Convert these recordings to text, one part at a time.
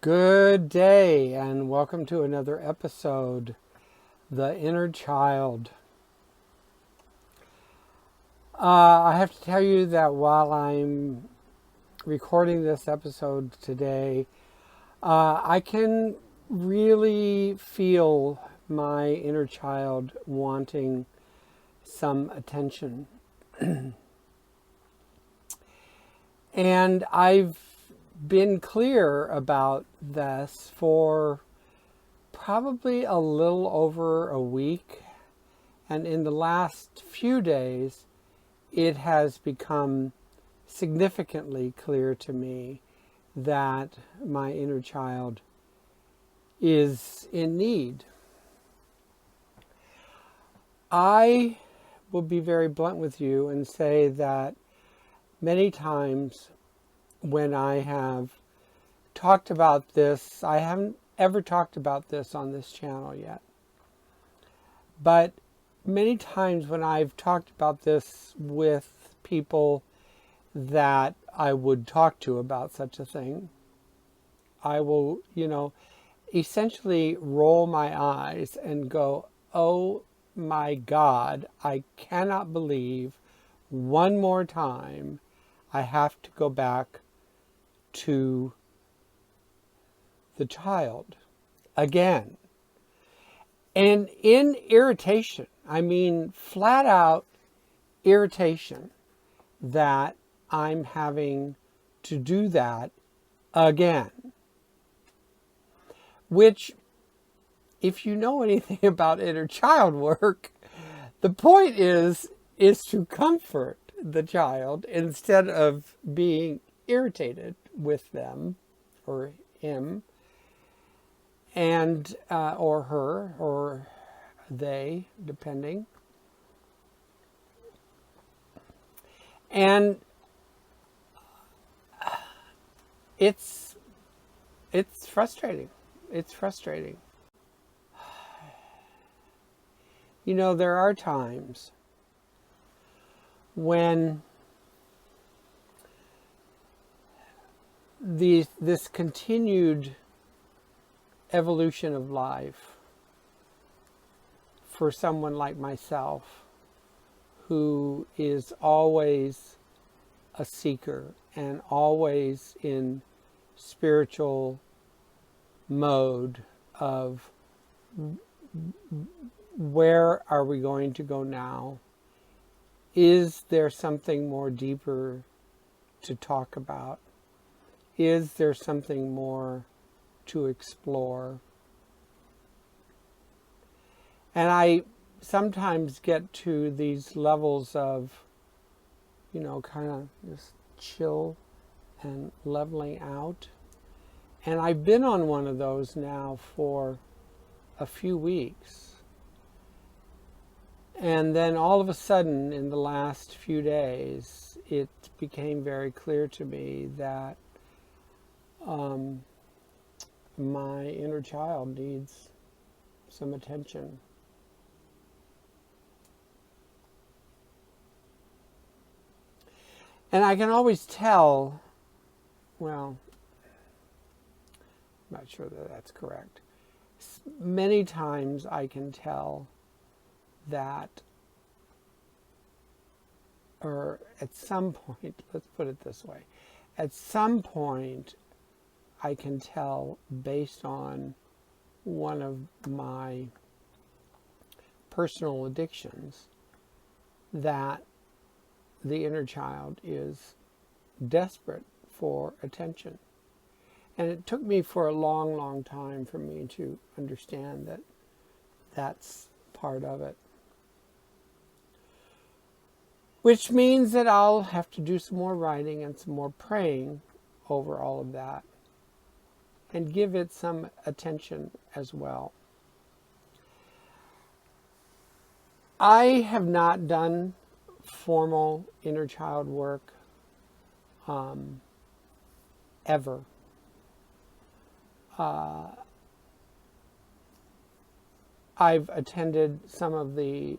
Good day, and welcome to another episode, The Inner Child. I have to tell you that while I'm recording this episode today, I can really feel my inner child wanting some attention. And I've been clear about this for probably a little over a week, and in the last few days it has become significantly clear to me that my inner child is in need. I will be very blunt with you and say that many times when I have talked about this, I haven't ever talked about this on this channel yet, but many times when I've talked about this with people that I would talk to about such a thing, I will, essentially roll my eyes and go, oh my God, I cannot believe one more time I have to go back to the child again. And in irritation, I mean flat out irritation that I'm having to do that again. Which, if you know anything about inner child work, the point is to comfort the child instead of being irritated with them or him and or her or they, depending. And it's frustrating. It's frustrating. You know, there are times when this continued evolution of life for someone like myself, who is always a seeker and always in spiritual mode of where are we going to go now? Is there something more deeper to talk about? Is there something more to explore? And I sometimes get to these levels of, kind of just chill and leveling out. And I've been on one of those now for a few weeks. And then all of a sudden, in the last few days, it became very clear to me that my inner child needs some attention. And I can always tell, well, I'm not sure that that's correct. Many times I can tell that, or at some point, let's put it this way, at some point I can tell based on one of my personal addictions that the inner child is desperate for attention. And it took me for a long, long time for me to understand that that's part of it. Which means that I'll have to do some more writing and some more praying over all of that and give it some attention as well. I have not done formal inner child work ever. I've attended some of the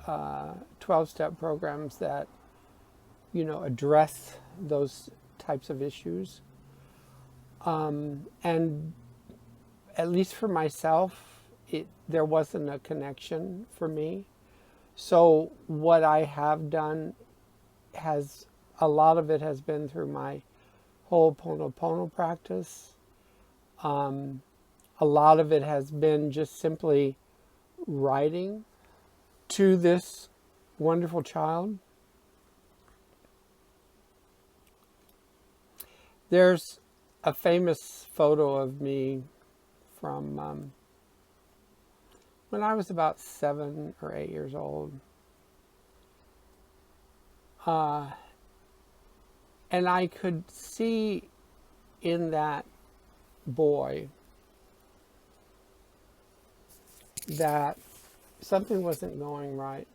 12-step programs that, address those types of issues. And at least for myself, there wasn't a connection for me. So what I have done has, a lot of it has been through my Ho'oponopono practice. A lot of it has been just simply writing to this wonderful child. There's a famous photo of me from when I was about 7 or 8 years old. And I could see in that boy that something wasn't going right.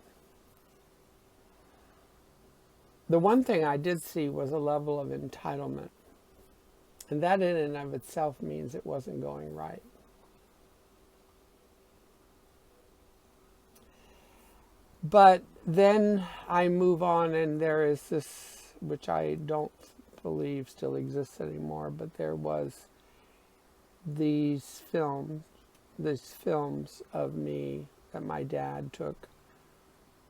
The one thing I did see was a level of entitlement. And that in and of itself means it wasn't going right. But then I move on, and there is this, which I don't believe still exists anymore, but there was these films of me that my dad took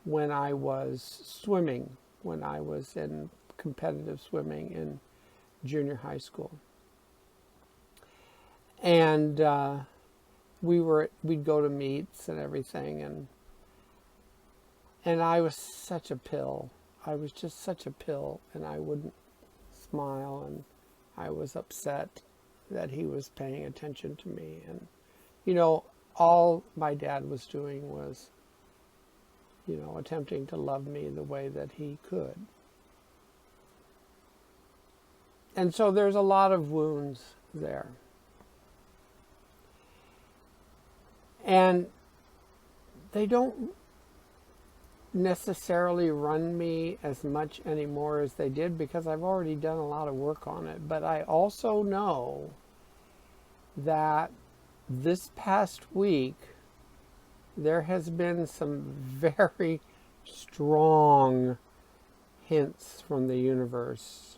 when I was swimming, when I was in competitive swimming in junior high school. And we'd go to meets and everything, and I was such a pill. I was just such a pill, and I wouldn't smile, and I was upset that he was paying attention to me. And, all my dad was doing was, attempting to love me the way that he could. And so there's a lot of wounds there. And they don't necessarily run me as much anymore as they did, because I've already done a lot of work on it. But I also know that this past week there has been some very strong hints from the universe,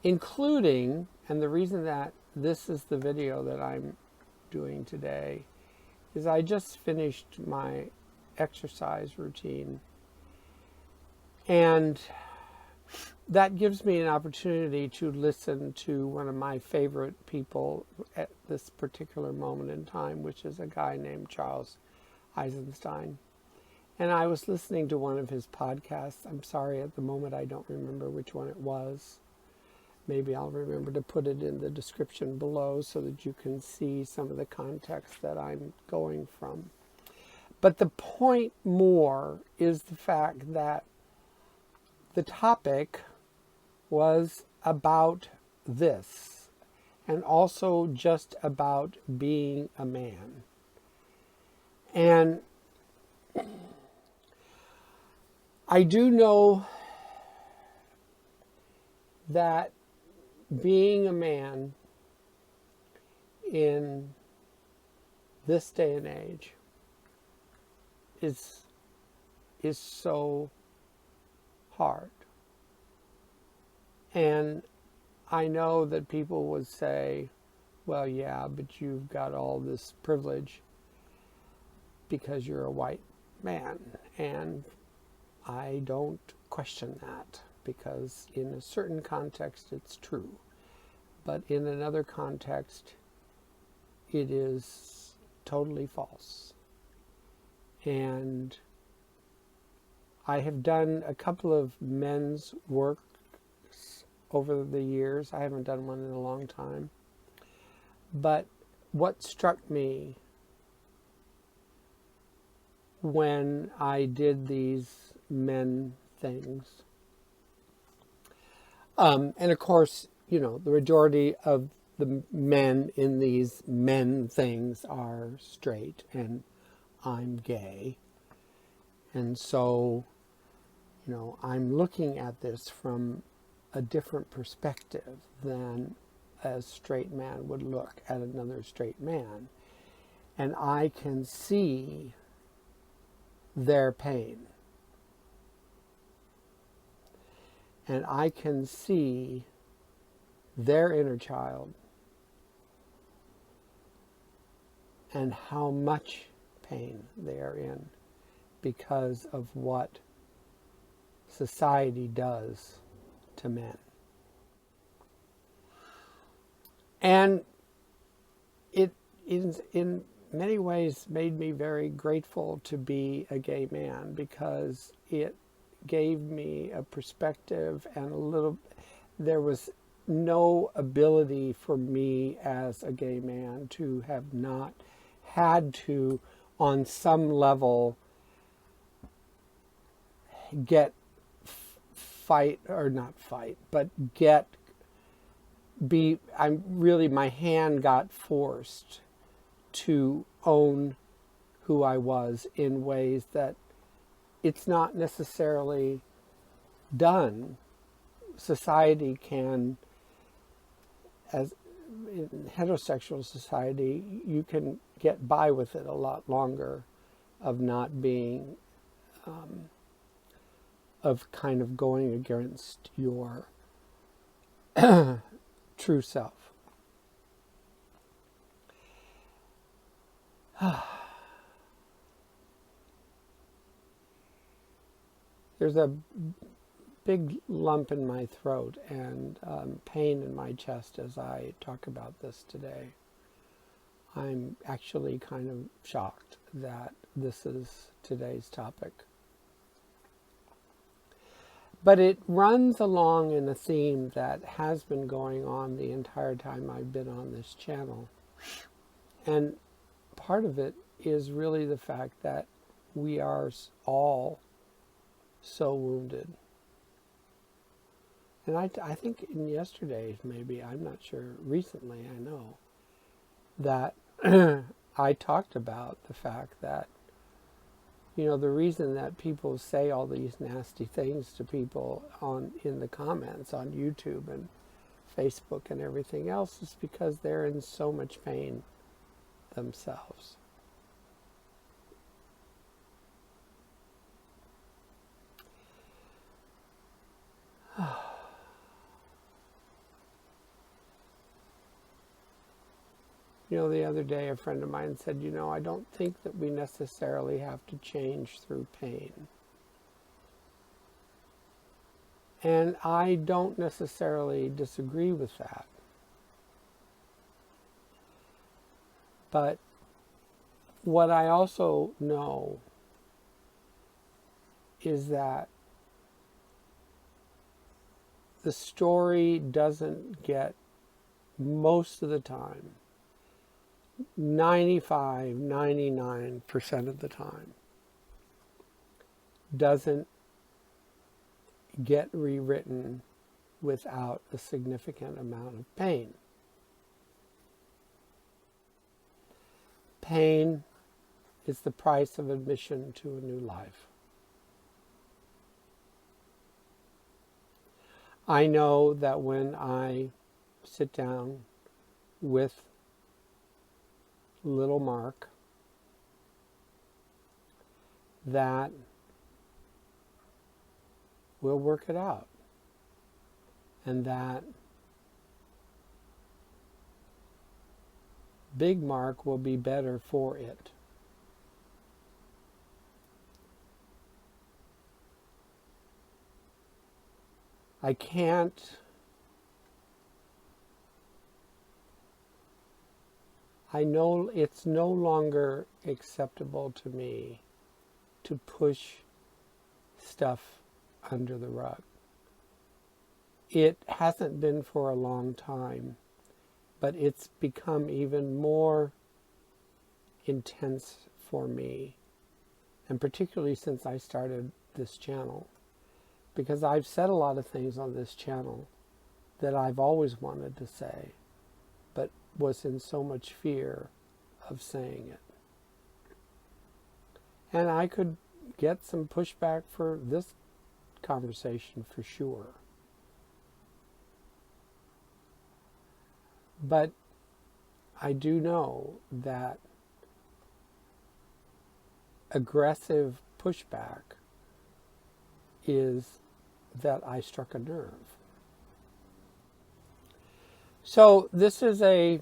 including, and the reason that this is the video that I'm doing today, is I just finished my exercise routine, and that gives me an opportunity to listen to one of my favorite people at this particular moment in time, which is a guy named Charles Eisenstein. And I was listening to one of his podcasts. I'm sorry, at the moment I don't remember which one it was. Maybe I'll remember to put it in the description below so that you can see some of the context that I'm going from. But the point more is the fact that the topic was about this, and also just about being a man. And I do know that being a man in this day and age is so hard. And I know that people would say, well, yeah, but you've got all this privilege because you're a white man. And I don't question that, because in a certain context it's true. But in another context, it is totally false. And I have done a couple of men's work over the years. I haven't done one in a long time. But what struck me when I did these men things, and of course, the majority of the men in these men things are straight, and I'm gay. And so, I'm looking at this from a different perspective than a straight man would look at another straight man. And I can see their pain. And I can see their inner child and how much pain they are in because of what society does to men. And it, in many ways, made me very grateful to be a gay man, because it gave me a perspective and there was no ability for me as a gay man to have not had to, on some level, get my hand got forced to own who I was in ways that it's not necessarily done. Society can, as in heterosexual society, you can get by with it a lot longer, of not being, of kind of going against your true self. There's a big lump in my throat and pain in my chest as I talk about this today. I'm actually kind of shocked that this is today's topic. But it runs along in a theme that has been going on the entire time I've been on this channel. And part of it is really the fact that we are all so wounded. And I think in yesterday's, maybe, I'm not sure, recently I know, that I talked about the fact that, the reason that people say all these nasty things to people in the comments on YouTube and Facebook and everything else is because they're in so much pain themselves. The other day a friend of mine said, I don't think that we necessarily have to change through pain. And I don't necessarily disagree with that. But what I also know is that the story doesn't get, most of the time, 95, 99% of the time, doesn't get rewritten without a significant amount of pain. Pain is the price of admission to a new life. I know that when I sit down with little Mark, that we'll work it out, and that Big Mark will be better for it. I know it's no longer acceptable to me to push stuff under the rug. It hasn't been for a long time, but it's become even more intense for me, and particularly since I started this channel, because I've said a lot of things on this channel that I've always wanted to say, but was in so much fear of saying it. And I could get some pushback for this conversation for sure. But I do know that aggressive pushback is that I struck a nerve. So this is a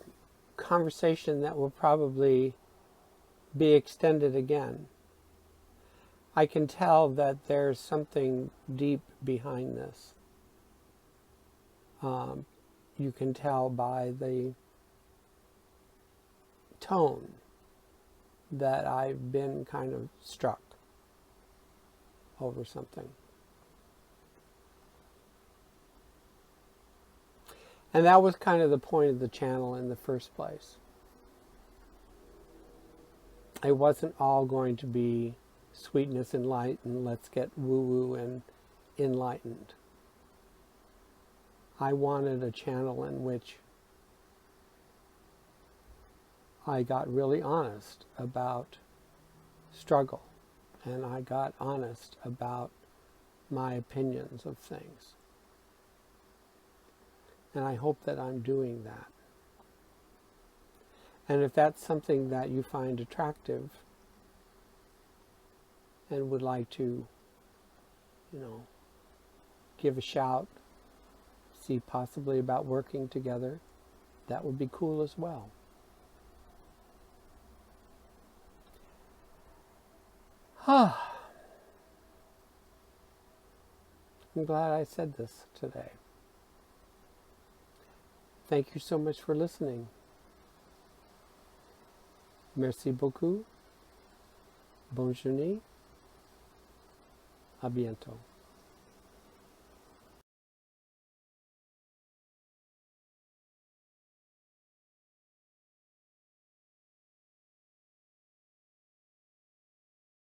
conversation that will probably be extended again. I can tell that there's something deep behind this. You can tell by the tone that I've been kind of struck over something. And that was kind of the point of the channel in the first place. It wasn't all going to be sweetness and light and let's get woo-woo and enlightened. I wanted a channel in which I got really honest about struggle, and I got honest about my opinions of things. And I hope that I'm doing that. And if that's something that you find attractive and would like to, give a shout, see possibly about working together, that would be cool as well. I'm glad I said this today. Thank you so much for listening. Merci beaucoup. Bonne journée. À bientôt.